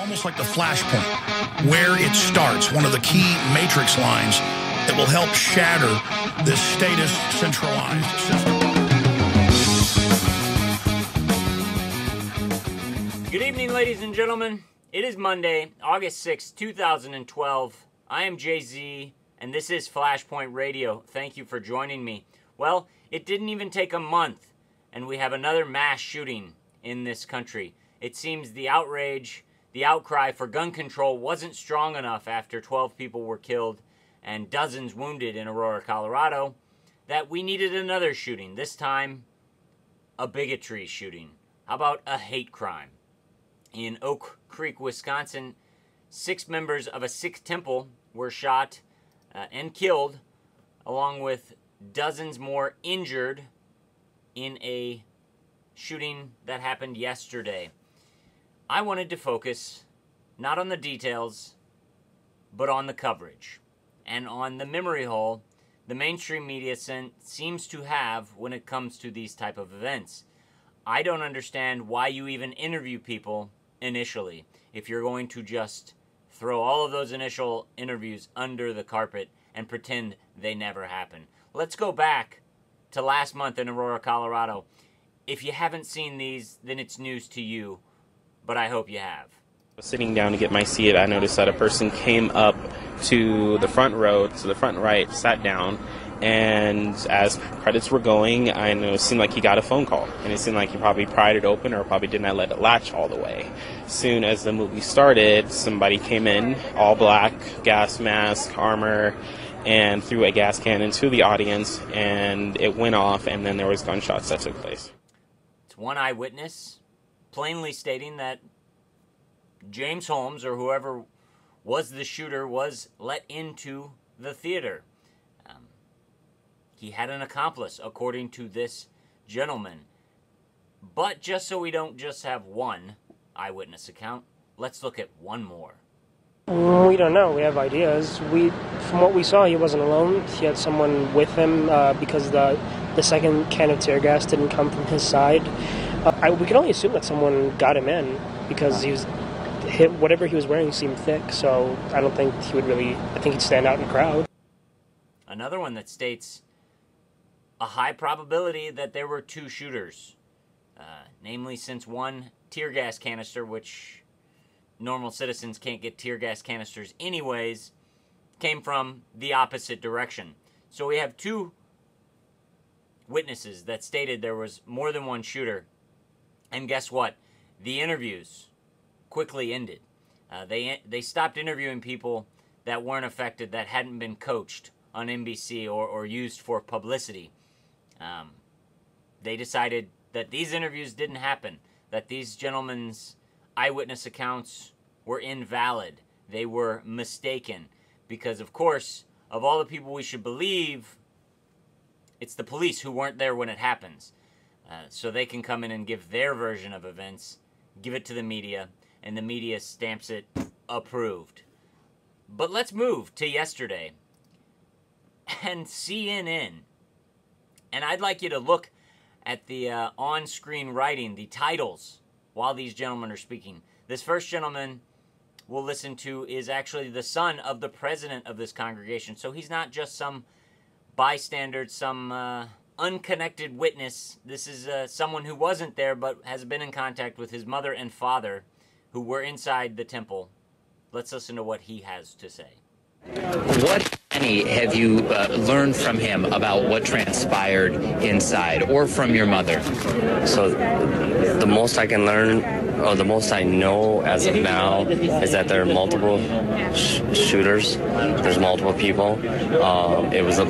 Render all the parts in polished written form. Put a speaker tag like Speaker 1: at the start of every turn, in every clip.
Speaker 1: almost like the Flashpoint, where it starts, one of the key matrix lines that will help shatter this status centralized system.
Speaker 2: Good evening, ladies and gentlemen. It is Monday, August 6, 2012. I am Jay-Z, and this is Flashpoint Radio. Thank you for joining me. Well, it didn't even take a month, and we have another mass shooting in this country. It seems the outrage, the outcry for gun control wasn't strong enough after 12 people were killed and dozens wounded in Aurora, Colorado, that we needed another shooting. This time, a bigotry shooting. How about a hate crime? In Oak Creek, Wisconsin, 6 members of a Sikh temple were shot and killed, along with dozens more injured in a shooting that happened yesterday. I wanted to focus not on the details, but on the coverage and on the memory hole the mainstream media seems to have when it comes to these type of events. I don't understand why you even interview people initially if you're going to just throw all of those initial interviews under the carpet and pretend they never happened. Let's go back to last month in Aurora, Colorado. If you haven't seen these, then it's news to you, but I hope you have.
Speaker 3: Sitting down to get my seat, I noticed that a person came up to the front row, to the front right, sat down, and as credits were going, I know it seemed like he got a phone call, and it seemed like he probably pried it open or probably did not let it latch all the way. Soon as the movie started, somebody came in, all black, gas mask, armor, and threw a gas can into the audience, and it went off, and then there was gunshots that took place.
Speaker 2: It's one eyewitness plainly stating that James Holmes, or whoever was the shooter, was let into the theater. He had an accomplice, according to this gentleman. But just so we don't just have one eyewitness account, let's look at one more.
Speaker 4: We don't know. We have ideas. From what we saw, he wasn't alone. He had someone with him because the second can of tear gas didn't come from his side. We can only assume that someone got him in because he was whatever he was wearing seemed thick. So I don't think he would really. I think he'd stand out in a crowd.
Speaker 2: Another one that states a high probability that there were 2 shooters, namely since one tear gas canister, which normal citizens can't get tear gas canisters anyways, came from the opposite direction. So we have 2 witnesses that stated there was more than one shooter. And guess what? The interviews quickly ended. They stopped interviewing people that weren't affected, that hadn't been coached on NBC or used for publicity. They decided that these interviews didn't happen, that these gentlemen's eyewitness accounts were invalid. They were mistaken because, of course, of all the people we should believe, it's the police who weren't there when it happens. So they can come in and give their version of events, give it to the media, and the media stamps it approved. But let's move to yesterday and CNN. And I'd like you to look at the on-screen writing, the titles, while these gentlemen are speaking. This first gentleman we'll listen to is actually the son of the president of this congregation. So he's not just some bystander, some unconnected witness. This is someone who wasn't there but has been in contact with his mother and father who were inside the temple. Let's listen to what he has to say.
Speaker 5: What, any, have you learned from him about what transpired inside, or from your mother?
Speaker 6: So the most I can learn, or the most I know as of now, is that there are multiple shooters. There's multiple people. It was a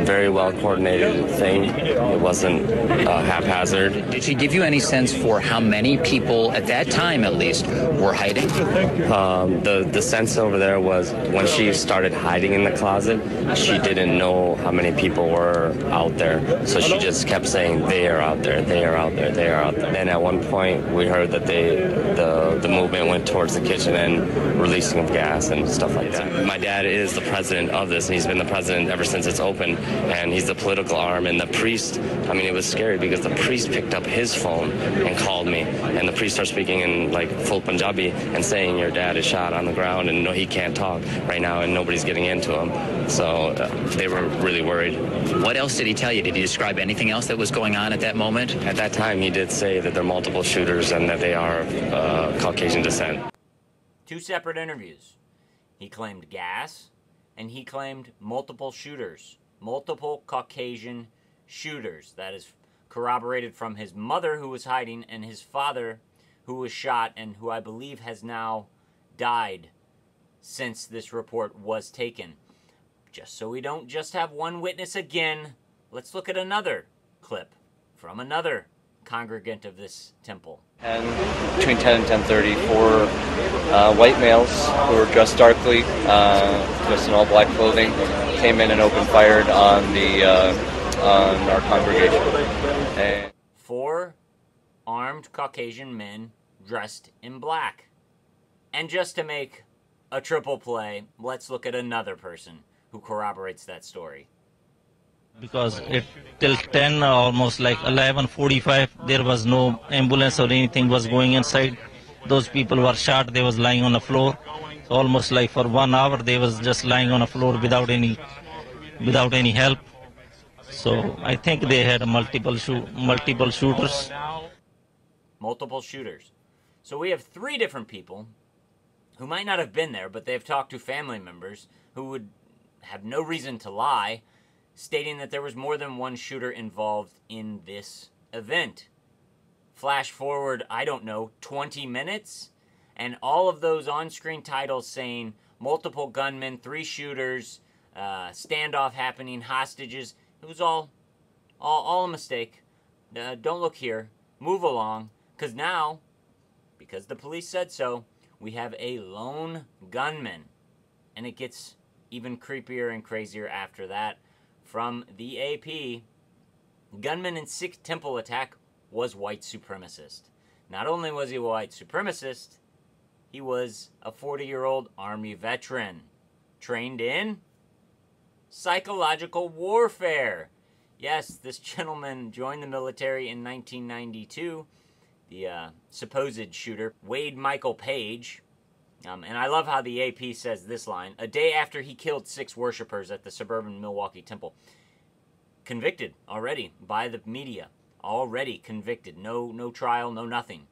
Speaker 6: very well-coordinated thing. It wasn't haphazard.
Speaker 5: Did she give you any sense for how many people, at that time at least, were hiding?
Speaker 6: The sense over there was when she started hiding in the closet, she didn't know how many people were out there. So she just kept saying, they are out there, they are out there, they are out there. And at one point, we heard that the movement went towards the kitchen and releasing of gas and stuff like that. My dad is the president of this, and he's been the president ever since because it's open, and he's the political arm. And the priest, I mean, it was scary because the priest picked up his phone and called me, and the priest started speaking in like full Punjabi and saying, your dad is shot on the ground, and no, he can't talk right now, and nobody's getting into him. So they were really worried.
Speaker 5: What else did he tell you? Did he describe anything else that was going on at that moment?
Speaker 6: At that time, he did say that there are multiple shooters and that they are Caucasian descent.
Speaker 2: 2 separate interviews. He claimed gas, and he claimed multiple shooters, multiple Caucasian shooters. That is corroborated from his mother, who was hiding, and his father, who was shot and who I believe has now died since this report was taken. Just so we don't just have one witness again, let's look at another clip from another congregant of this temple.
Speaker 7: And between 10 and 10:30, 4 white males who were dressed darkly, dressed in all black clothing, came in and opened fire on our congregation. And
Speaker 2: 4 armed Caucasian men dressed in black. And just to make a triple play, let's look at another person who corroborates that story.
Speaker 8: Because till 10, almost like 11:45, there was no ambulance or anything was going inside. Those people were shot. They was lying on the floor. So almost like for 1 hour, they was just lying on the floor without any help. So I think they had multiple shooters.
Speaker 2: Multiple shooters. So we have 3 different people who might not have been there, but they've talked to family members who would have no reason to lie, stating that there was more than one shooter involved in this event. Flash forward, I don't know, 20 minutes, and all of those on-screen titles saying multiple gunmen, 3 shooters, standoff happening, hostages. It was all a mistake. Don't look here. Move along, because now, because the police said so, we have a lone gunman, and it gets even creepier and crazier after that. From the AP, gunman in Sikh temple attack was white supremacist. Not only was he a white supremacist, he was a 40-year-old Army veteran, trained in psychological warfare. Yes, this gentleman joined the military in 1992. The supposed shooter, Wade Michael Page. And I love how the AP says this line: a day after he killed 6 worshipers at the suburban Milwaukee temple. Convicted already by the media. Already convicted. No trial, no nothing.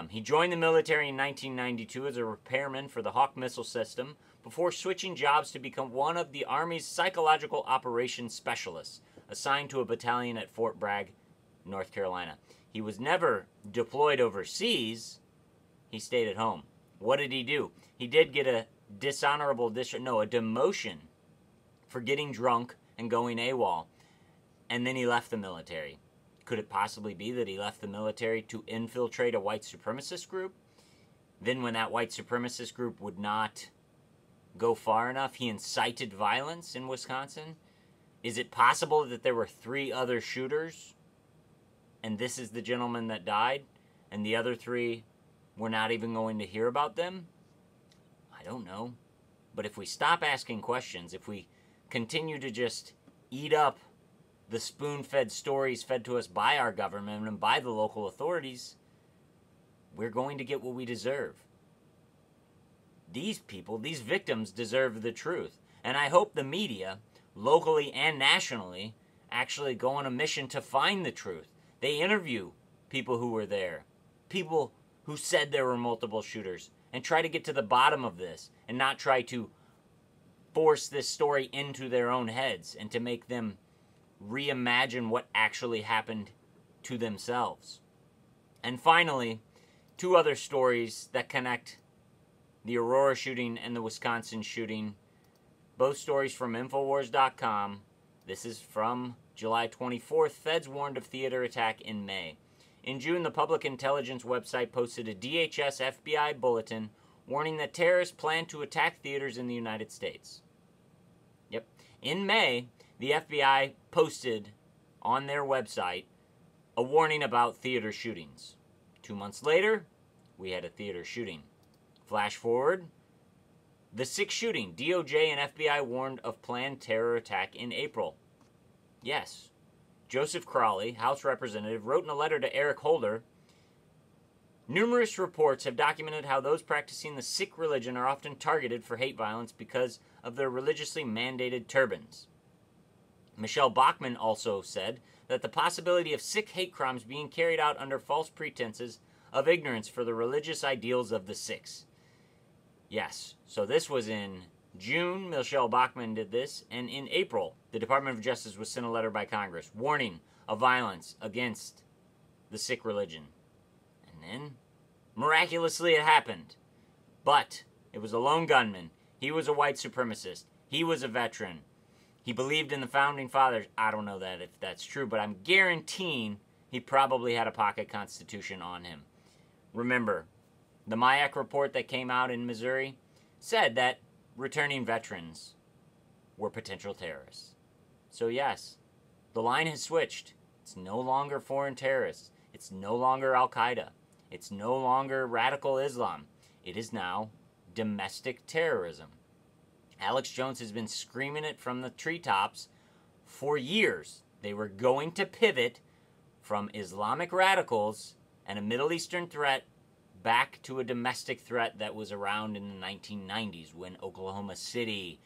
Speaker 2: He joined the military in 1992 as a repairman for the Hawk missile system before switching jobs to become one of the Army's psychological operations specialists, assigned to a battalion at Fort Bragg, North Carolina. He was never deployed overseas. He stayed at home. What did he do? He did get a demotion for getting drunk and going AWOL. And then he left the military. Could it possibly be that he left the military to infiltrate a white supremacist group? Then when that white supremacist group would not go far enough, he incited violence in Wisconsin? Is it possible that there were 3 other shooters, and this is the gentleman that died, and the other 3 we're not even going to hear about them? I don't know. But if we stop asking questions, if we continue to just eat up the spoon-fed stories fed to us by our government and by the local authorities, we're going to get what we deserve. These people, these victims, deserve the truth. And I hope the media, locally and nationally, actually go on a mission to find the truth. They interview people who were there, people who said there were multiple shooters, and try to get to the bottom of this and not try to force this story into their own heads and to make them reimagine what actually happened to themselves. And finally, 2 other stories that connect the Aurora shooting and the Wisconsin shooting. Both stories from Infowars.com. This is from July 24th. Feds warned of theater attack in May. In June, the Public Intelligence website posted a DHS FBI bulletin warning that terrorists plan to attack theaters in the United States. Yep. In May, the FBI posted on their website a warning about theater shootings. 2 months later, we had a theater shooting. Flash forward, The Sikh shooting. DOJ and FBI warned of planned terror attack in April. Yes. Joseph Crawley, House Representative, wrote in a letter to Eric Holder, numerous reports have documented how those practicing the Sikh religion are often targeted for hate violence because of their religiously mandated turbans. Michelle Bachmann also said that the possibility of Sikh hate crimes being carried out under false pretenses of ignorance for the religious ideals of the Sikhs. Yes, so this was in June, Michelle Bachmann did this, and in April, the Department of Justice was sent a letter by Congress warning of violence against the Sikh religion. And then, miraculously, it happened. But it was a lone gunman. He was a white supremacist. He was a veteran. He believed in the Founding Fathers. I don't know that if that's true, but I'm guaranteeing he probably had a pocket constitution on him. Remember, the MIAC report that came out in Missouri said that returning veterans were potential terrorists. So yes, the line has switched. It's no longer foreign terrorists. It's no longer Al-Qaeda. It's no longer radical Islam. It is now domestic terrorism. Alex Jones has been screaming it from the treetops for years. They were going to pivot from Islamic radicals and a Middle Eastern threat back to a domestic threat that was around in the 1990s when Oklahoma City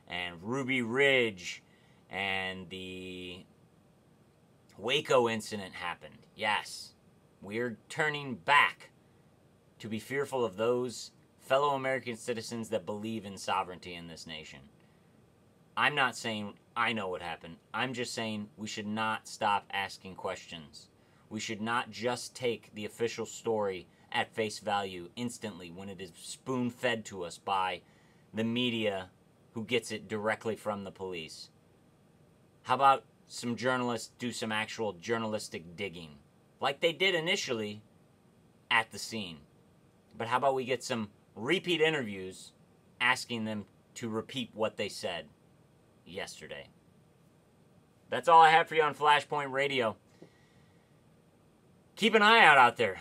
Speaker 2: and Ruby Ridge and the Waco incident happened. Yes, we're turning back to be fearful of those fellow American citizens that believe in sovereignty in this nation. I'm not saying I know what happened. I'm just saying we should not stop asking questions. We should not just take the official story at face value instantly when it is spoon-fed to us by the media who gets it directly from the police. How about some journalists do some actual journalistic digging, like they did initially at the scene? But how about we get some repeat interviews asking them to repeat what they said yesterday? That's all I have for you on Flashpoint Radio. Keep an eye out there.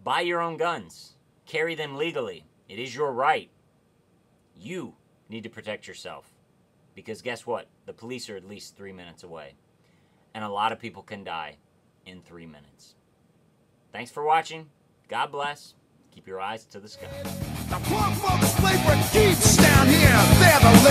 Speaker 2: Buy your own guns. Carry them legally. It is your right. You need to protect yourself. Because guess what? The police are at least 3 minutes away. And a lot of people can die in 3 minutes. Thanks for watching. God bless. Keep your eyes to the sky.
Speaker 9: The poor folks labor keeps down here. They're the